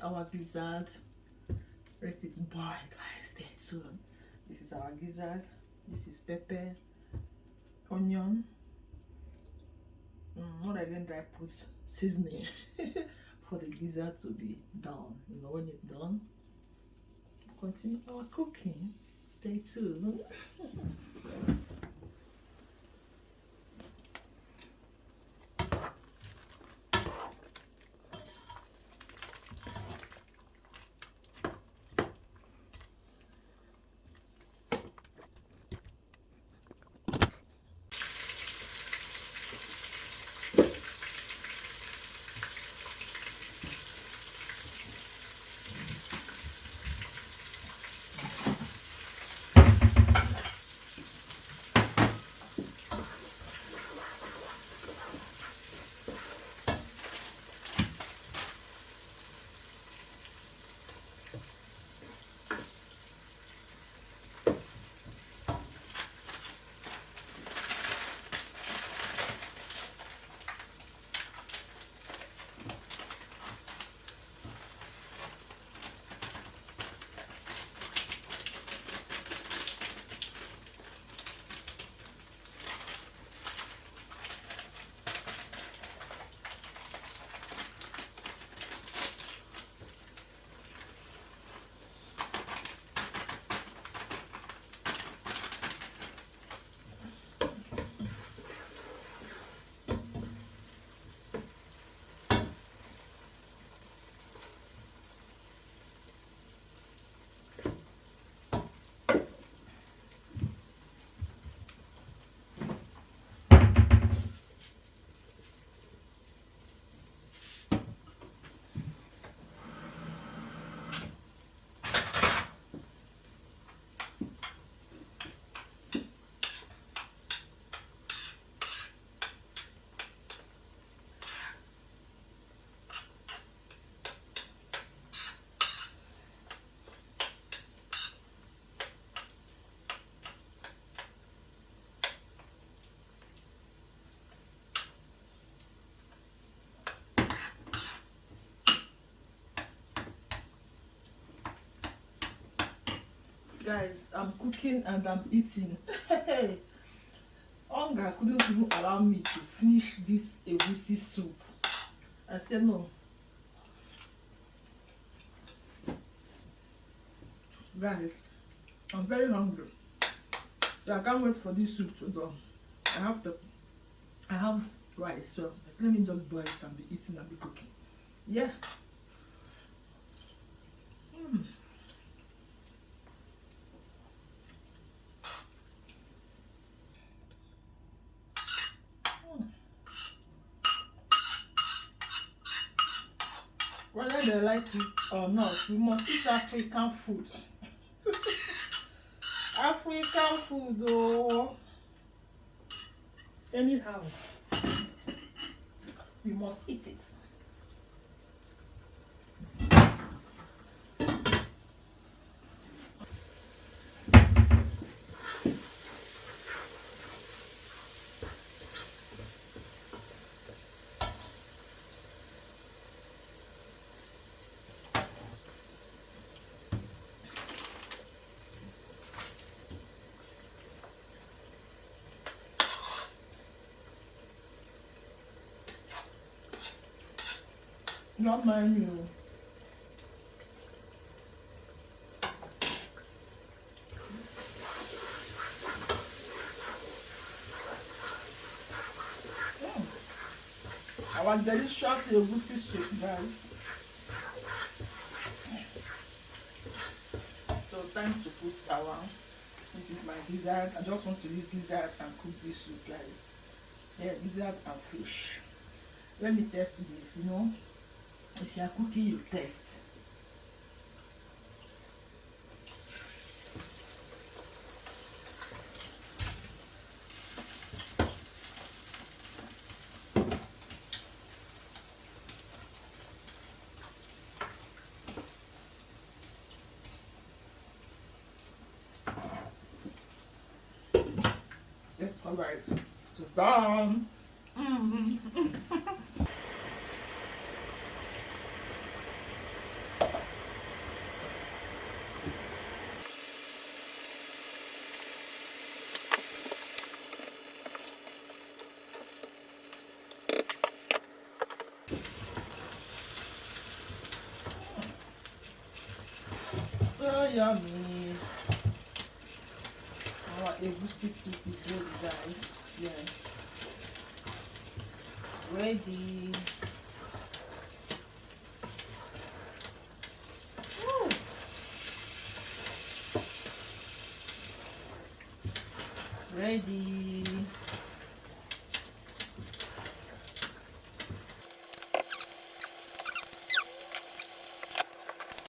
our gizzard. Let it boil, guys. Stay tuned. This is our gizzard. This is pepper, onion. What again? I put seasoning for the gizzard to be done. You know, when it's done, continue our cooking. Stay tuned. Guys, I'm cooking and I'm eating. Hunger couldn't even allow me to finish this egusi soup. I said no. Guys, I'm very hungry. So I can't wait for this soup to done. I have rice, so let me just boil it and be eating and be cooking. Yeah. Whether they like it or not, we must eat African food. African food, oh. Anyhow, we must eat it. Not mind you. Our delicious egusi soup, guys. So time to put our, this is my gizzard. I just want to use gizzard and cook this soup, guys. Yeah, gizzard and fish. Let me test this, you know. If you are cooking, you test. Let's cover it. It's done. so yummy. Our egusi soup is ready, guys. Yeah, it's ready. Woo. It's ready.